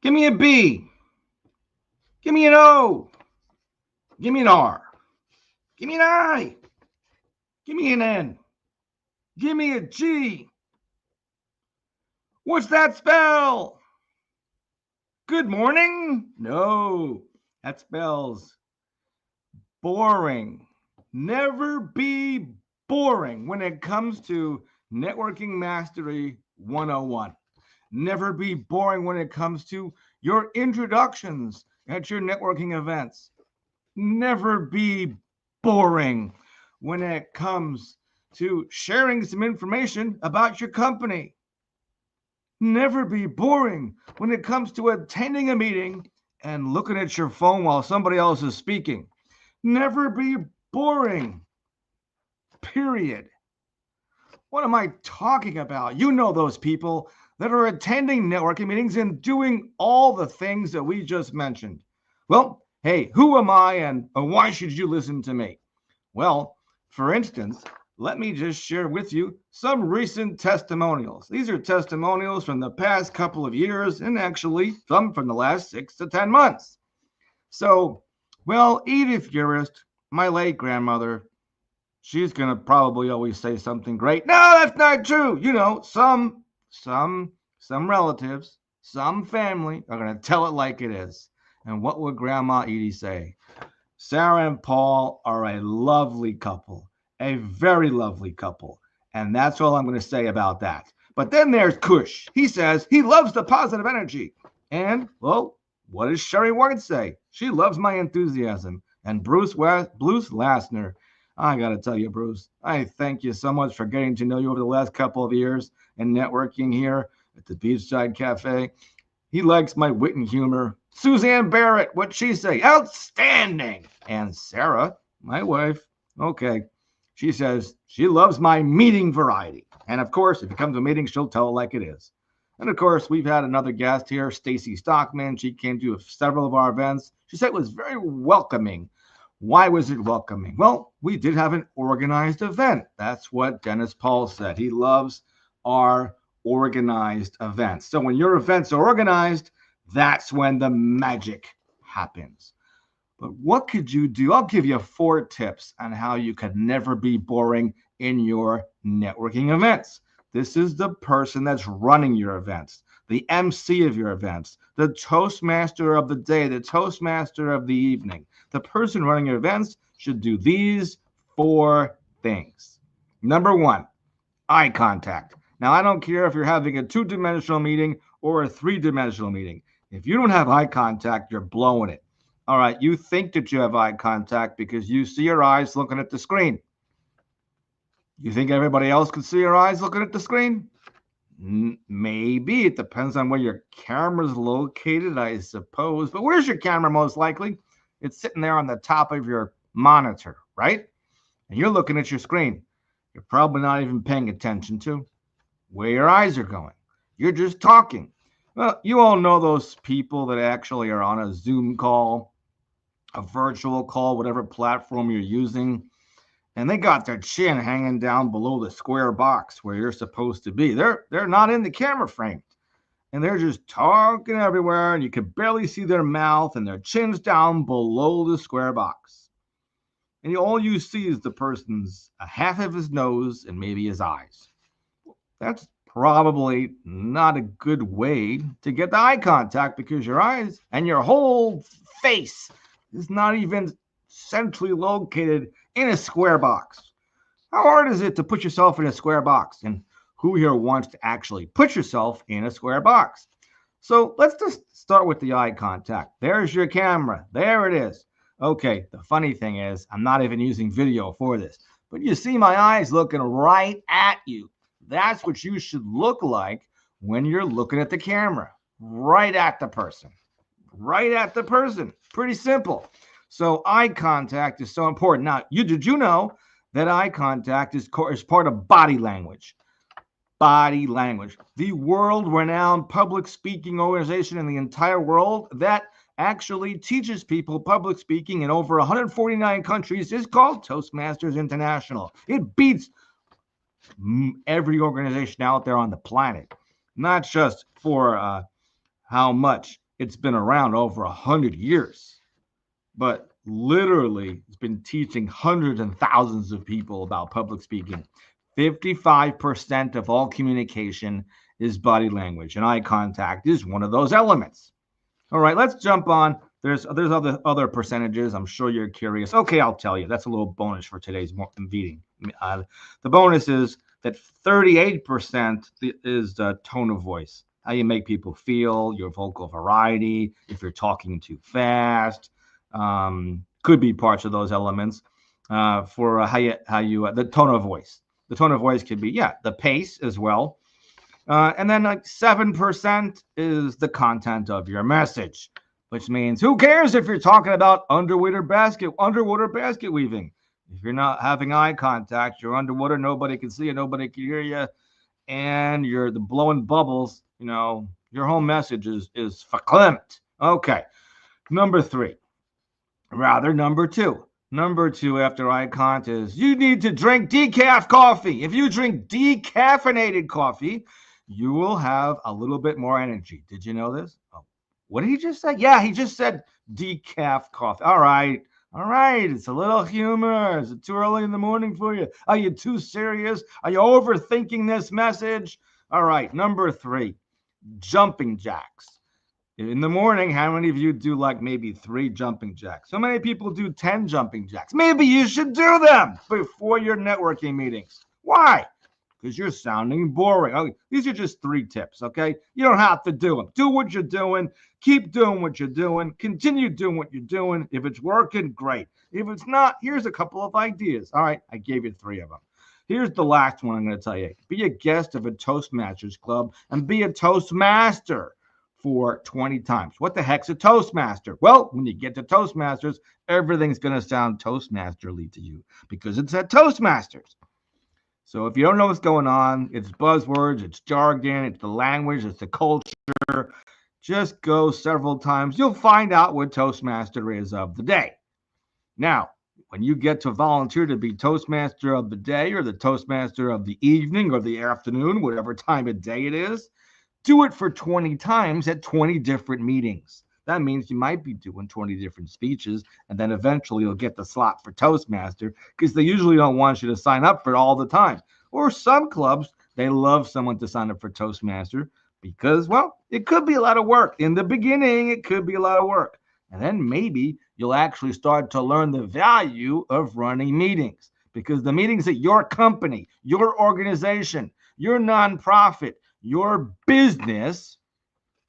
Give me a B. Give me an O. Give me an R. Give me an I. Give me an N. Give me a G. What's that spell? Good morning? No, that spells boring. Never be boring when it comes to Networking Mastery 101. Never be boring when it comes to your introductions at your networking events. Never be boring when it comes to sharing some information about your company. Never be boring when it comes to attending a meeting and looking at your phone while somebody else is speaking. Never be boring. Period. What am I talking about? You know those people that are attending networking meetings and doing all the things that we just mentioned. Well, hey, who am I and why should you listen to me? Well, for instance, let me just share with you some recent testimonials. These are testimonials from the past couple of years and actually some from the last 6 to 10 months. So, well, Edith Urist, my late grandmother, she's going to probably always say something great. No, that's not true. You know, some relatives, some family are going to tell it like it is. And what would Grandma Edie say? Sarah and Paul are a lovely couple, a very lovely couple. And that's all I'm going to say about that. But then there's Kush. He says he loves the positive energy. And, well, what does Sherry White say? She loves my enthusiasm. And Bruce Lassner, I got to tell you, Bruce, I thank you so much for getting to know you over the last couple of years and networking here at the Beachside Cafe. He likes my wit and humor. Suzanne Barrett, what'd she say? Outstanding. And Sarah, my wife, okay, she says she loves my meeting variety. And of course, if it comes to a meeting, she'll tell it like it is. And of course, we've had another guest here, Stacy Stockman. She came to several of our events. She said it was very welcoming. Why was it welcoming? Well, we did have an organized event. That's what Dennis Paul said. He loves our organized events. So when your events are organized, that's when the magic happens. But what could you do? I'll give you 4 tips on how you could never be boring in your networking events. This is the person that's running your events, the MC of your events, the toastmaster of the day, the toastmaster of the evening. The person running your events should do these 4 things. Number 1, eye contact. Now, I don't care if you're having a 2-dimensional meeting or a 3-dimensional meeting. If you don't have eye contact, you're blowing it. All right, you think that you have eye contact because you see your eyes looking at the screen. You think everybody else can see your eyes looking at the screen? Maybe. It depends on where your camera's located, I suppose. But where's your camera most likely? It's sitting there on the top of your monitor, right? And you're looking at your screen. You're probably not even paying attention to where your eyes are going. You're just talking. Well, you all know those people that actually are on a Zoom call, a virtual call, whatever platform you're using, and they got their chin hanging down below the square box where you're supposed to be. They're not in the camera frame. And they're just talking everywhere, and you can barely see their mouth, and their chin's down below the square box. And all you see is the person's half of his nose and maybe his eyes. That's probably not a good way to get the eye contact because your eyes and your whole face is not even centrally located in a square box. How hard is it to put yourself in a square box? And who here wants to actually put yourself in a square box? So let's just start with the eye contact. There's your camera. There it is. Okay, the funny thing is, I'm not even using video for this, but you see my eyes looking right at you. That's what you should look like when you're looking at the camera. Right at the person. Right at the person. Pretty simple. So eye contact is so important. Now, did you know that eye contact is part of body language? Body language. The world-renowned public speaking organization in the entire world that actually teaches people public speaking in over 149 countries is called Toastmasters International. It beats every organization out there on the planet, not just for how much it's been around over 100 years, but literally it's been teaching hundreds and thousands of people about public speaking. 55% of all communication is body language, and eye contact is one of those elements. All right, let's jump on. There's other percentages. I'm sure you're curious. Okay, I'll tell you. That's a little bonus for today's meeting. The bonus is that 38% is the tone of voice, how you make people feel, your vocal variety, if you're talking too fast, could be parts of those elements. For how you the tone of voice. The tone of voice could be the pace as well. And then like 7% is the content of your message, which means who cares if you're talking about underwater basket weaving. If you're not having eye contact, you're underwater, nobody can see you, nobody can hear you, and you're the blowing bubbles, your whole message is verklempt. Okay. Number two. Number two after eye contact is you need to drink decaf coffee. If you drink decaffeinated coffee, you will have a little bit more energy. Did you know this? Oh, what did he just say? Yeah, he just said decaf coffee. All right. It's a little humor. Is it too early in the morning for you? Are you too serious? Are you overthinking this message? All right. Number three, jumping jacks. In the morning, how many of you do like maybe 3 jumping jacks? So many people do 10 jumping jacks. Maybe you should do them before your networking meetings. Why? Because you're sounding boring. Okay, these are just 3 tips, okay? You don't have to do them. Do what you're doing. Keep doing what you're doing. Continue doing what you're doing. If it's working, great. If it's not, here's a couple of ideas. All right, I gave you 3 of them. Here's the last one I'm going to tell you. Be a guest of a Toastmasters club and be a Toastmaster for 20 times. What the heck's a Toastmaster? Well, when you get to Toastmasters, everything's going to sound Toastmasterly to you because it's at Toastmasters. So if you don't know what's going on, it's buzzwords, it's jargon, it's the language, it's the culture, just go several times. You'll find out what Toastmaster is of the day. Now, when you get to volunteer to be Toastmaster of the day or the Toastmaster of the evening or the afternoon, whatever time of day it is, do it for 20 times at 20 different meetings. That means you might be doing 20 different speeches, and then eventually you'll get the slot for Toastmaster because they usually don't want you to sign up for it all the time. Or some clubs, they love someone to sign up for Toastmaster because, well, it could be a lot of work. In the beginning, it could be a lot of work. And then maybe you'll actually start to learn the value of running meetings because the meetings at your company, your organization, your nonprofit, your business,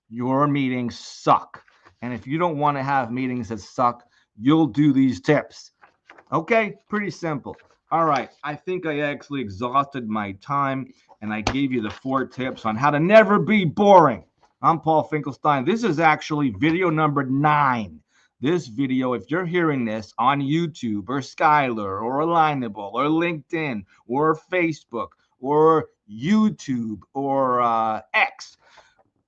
your meetings suck. And if you don't want to have meetings that suck, you'll do these tips. Okay, pretty simple. All right, I think I actually exhausted my time and I gave you the 4 tips on how to never be boring. I'm Paul Finkelstein. This is actually video number 9. This video, if you're hearing this on YouTube or Skylar or Alignable or LinkedIn or Facebook or YouTube or X,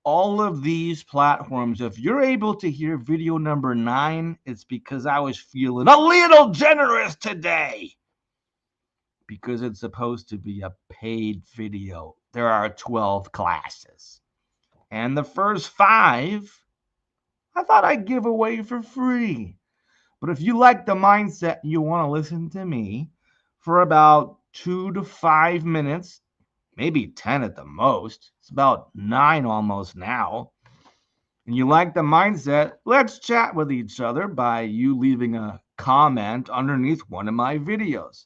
all of these platforms, if you're able to hear video number 9, it's because I was feeling a little generous today because it's supposed to be a paid video. There are 12 classes. And the first 5, I thought I'd give away for free. But if you like the mindset, you want to listen to me for about 2 to 5 minutes, maybe 10 at the most. It's about 9 almost now. And you like the mindset, let's chat with each other by you leaving a comment underneath one of my videos.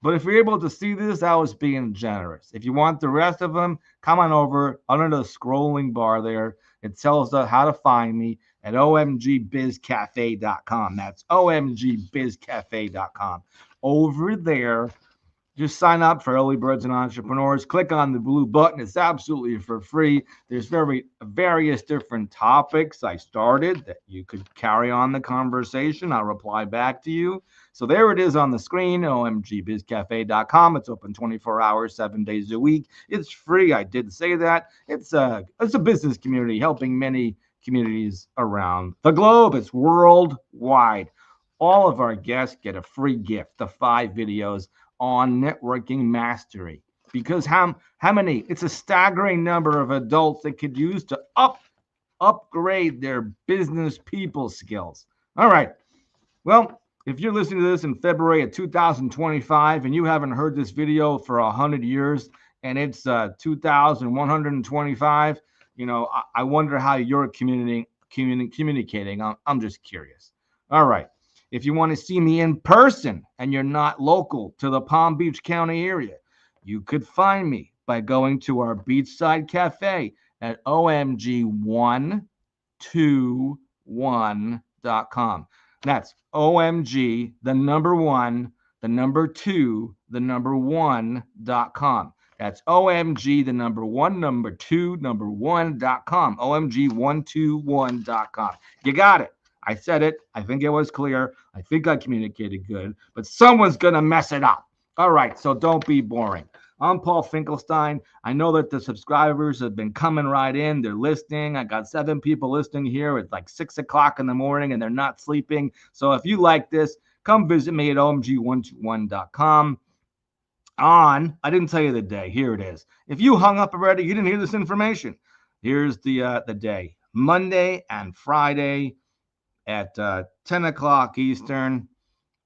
But if you're able to see this, I was being generous. If you want the rest of them, come on over under the scrolling bar there. It tells us how to find me at omgbizcafe.com. That's omgbizcafe.com. Over there, just sign up for Early Birds and Entrepreneurs. Click on the blue button. It's absolutely for free. There's various different topics I started that you could carry on the conversation. I'll reply back to you. So there it is on the screen, omgbizcafe.com. It's open 24 hours, 7 days a week. It's free. I did say that. It's a business community helping many communities around the globe. It's worldwide. All of our guests get a free gift, the 5 videos on networking mastery, because how many? It's a staggering number of adults that could use to up upgrade their business people skills. All right. Well, if you're listening to this in February of 2025 and you haven't heard this video for 100 years and it's 2125, I wonder how you're communicating. I'm just curious. All right. If you want to see me in person and you're not local to the Palm Beach County area, you could find me by going to our Beachside Cafe at omg121.com. That's OMG, the number one, the number two, the number one.com. That's OMG, the number one, number two, number one.com. OMG121.com. You got it. I said it. I think it was clear. I think I communicated good, but someone's going to mess it up. All right, so don't be boring. I'm Paul Finkelstein. I know that the subscribers have been coming right in. They're listening. I got 7 people listening here. It's like 6 o'clock in the morning and they're not sleeping. So if you like this, come visit me at omg121.com. I didn't tell you the day. Here it is. If you hung up already, you didn't hear this information. Here's the day. Monday and Friday at 10 o'clock Eastern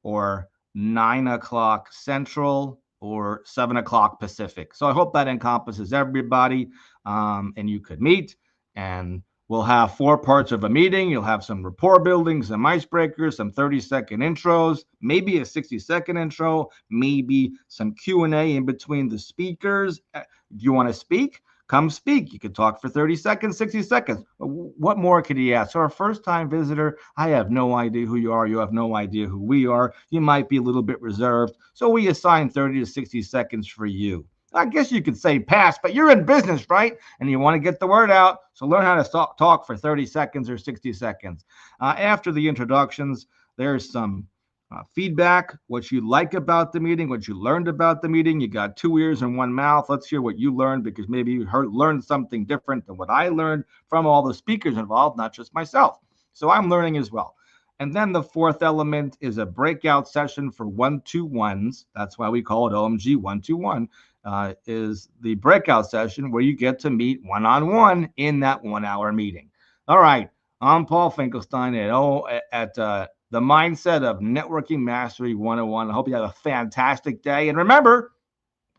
or 9 o'clock Central or 7 o'clock Pacific. So I hope that encompasses everybody, and you could meet, and we'll have 4 parts of a meeting. You'll have some rapport building, some icebreakers, some 30-second intros, maybe a 60-second intro, maybe some Q&A in between the speakers. Do you want to speak? Come speak. You can talk for 30 seconds, 60 seconds. What more could he ask? So a first-time visitor, I have no idea who you are. You have no idea who we are. You might be a little bit reserved. So we assign 30 to 60 seconds for you. I guess you could say pass, but you're in business, right? And you want to get the word out. So learn how to talk for 30 seconds or 60 seconds. After the introductions, there's some feedback, what you like about the meeting, what you learned about the meeting. You got 2 ears and 1 mouth. Let's hear what you learned, because maybe you learned something different than what I learned from all the speakers involved, not just myself. So I'm learning as well. And then the 4th element is a breakout session for 1-to-1s. That's why we call it OMG 1-to-1, is the breakout session where you get to meet one-on-one in that 1-hour meeting. All right. I'm Paul Finkelstein at the Mindset of Networking Mastery 101. I hope you have a fantastic day. And remember,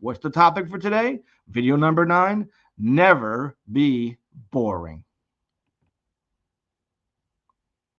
what's the topic for today? Video number 9, never be boring.